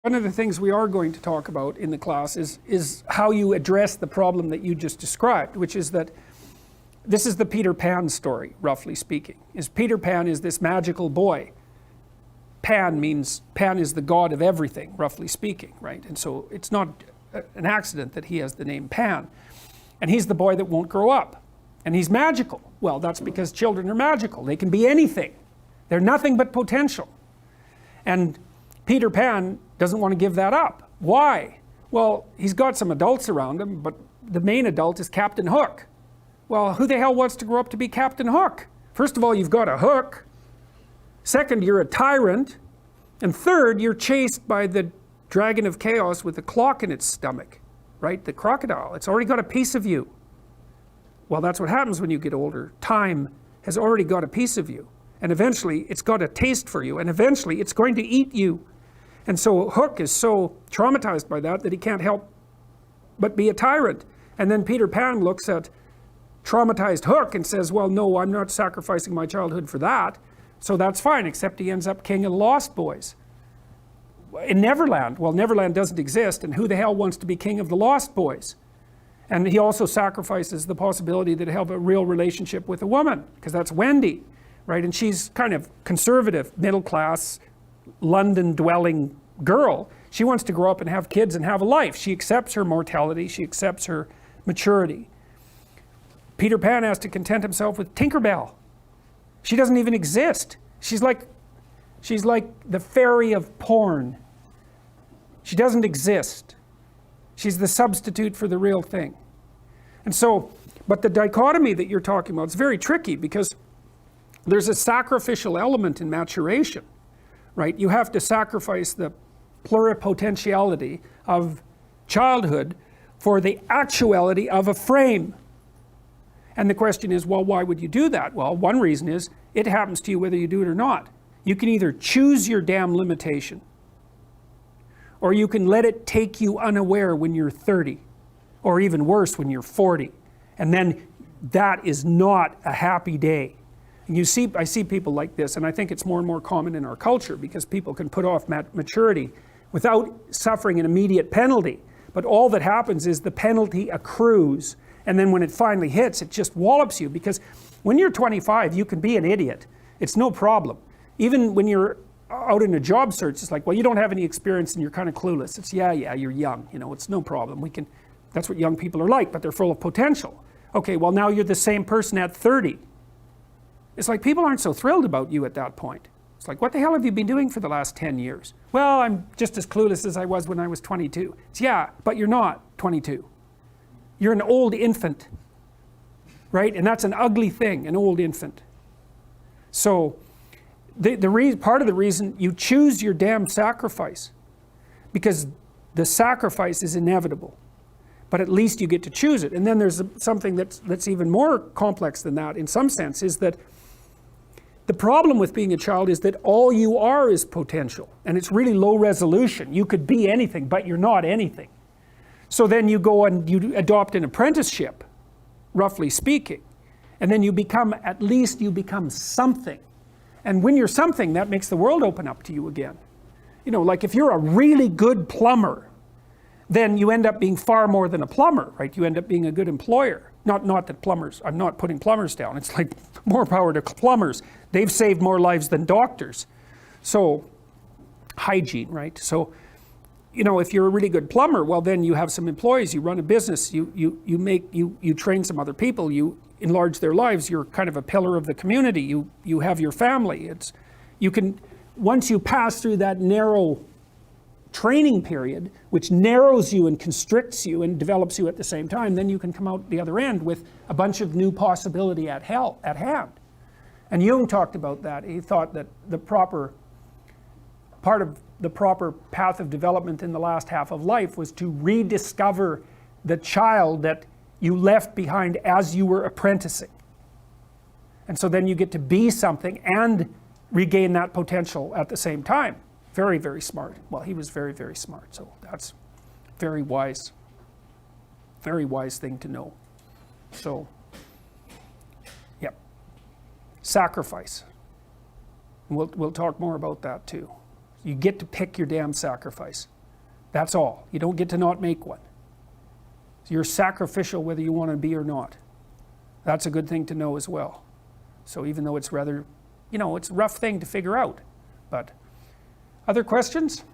One of the things we are going to talk about in the class is how you address the problem that you just described, which is that this is the Peter Pan story, roughly speaking. Peter Pan is this magical boy. Pan is the god of everything, roughly speaking, right? And so it's not an accident that he has the name Pan. And he's the boy that won't grow up. And he's magical. Well, that's because children are magical. They can be anything. They're nothing but potential. And Peter Pan doesn't want to give that up. Why? Well, he's got some adults around him, but the main adult is Captain Hook. Well, who the hell wants to grow up to be Captain Hook? First of all, you've got a hook. Second, you're a tyrant. And third, you're chased by the dragon of chaos with a clock in its stomach, right? The crocodile. It's already got a piece of you. Well, that's what happens when you get older. Time has already got a piece of you. And eventually, it's got a taste for you. And eventually, it's going to eat you. And so Hook is so traumatized by that he can't help but be a tyrant. And then Peter Pan looks at traumatized Hook and says, well, no, I'm not sacrificing my childhood for that. So that's fine, except he ends up king of the Lost Boys. In Neverland, well, Neverland doesn't exist, and who the hell wants to be king of the Lost Boys? And he also sacrifices the possibility that he'll have a real relationship with a woman, because that's Wendy, right? And she's kind of conservative, middle class, London-dwelling girl. She wants to grow up and have kids and have a life. She accepts her mortality. She accepts her maturity. Peter Pan has to content himself with Tinkerbell. She doesn't even exist. She's like the fairy of porn. She doesn't exist. She's the substitute for the real thing. And so, but the dichotomy that you're talking about is very tricky, because there's a sacrificial element in maturation, right? You have to sacrifice the pluripotentiality of childhood for the actuality of a frame. And the question is, well, why would you do that? Well, one reason is it happens to you whether you do it or not. You can either choose your damn limitation, or you can let it take you unaware when you're 30, or even worse, when you're 40. And then that is not a happy day. And I see people like this, and I think it's more and more common in our culture, because people can put off maturity without suffering an immediate penalty. But all that happens is the penalty accrues, and then when it finally hits, it just wallops you. Because when you're 25, you can be an idiot. It's no problem. Even when you're out in a job search, it's like, well, you don't have any experience and you're kind of clueless. It's, yeah, you're young. You know, it's no problem. That's what young people are like, but they're full of potential. Okay, well, now you're the same person at 30. It's like people aren't so thrilled about you at that point. It's like, what the hell have you been doing for the last 10 years? Well, I'm just as clueless as I was when I was 22. It's, yeah, but you're not 22. You're an old infant, right? And that's an ugly thing, an old infant. So part of the reason you choose your damn sacrifice, because the sacrifice is inevitable, but at least you get to choose it. And then there's something that's even more complex than that in some sense, is that the problem with being a child is that all you are is potential, and it's really low resolution. You could be anything, but you're not anything. So then you go and you adopt an apprenticeship, roughly speaking, and then at least you become something. And when you're something, that makes the world open up to you again. You know, like if you're a really good plumber, then you end up being far more than a plumber, right? You end up being a good employer. Not that plumbers, I'm not putting plumbers down. It's like more power to plumbers. They've saved more lives than doctors. So, hygiene, right? So, you know, if you're a really good plumber, well, then you have some employees, you run a business, you train some other people, you enlarge their lives, you're kind of a pillar of the community, you have your family. Once you pass through that narrow training period, which narrows you and constricts you and develops you at the same time, then you can come out the other end with a bunch of new possibility at hand. And Jung talked about that. He thought that part of the proper path of development in the last half of life was to rediscover the child that you left behind as you were apprenticing. And so then you get to be something and regain that potential at the same time. Very, very smart. Well, he was very, very smart. So that's very wise thing to know. So, yep. Sacrifice. And we'll talk more about that too. You get to pick your damn sacrifice. That's all. You don't get to not make one. So you're sacrificial whether you want to be or not. That's a good thing to know as well. So even though it's rather, it's a rough thing to figure out. But other questions?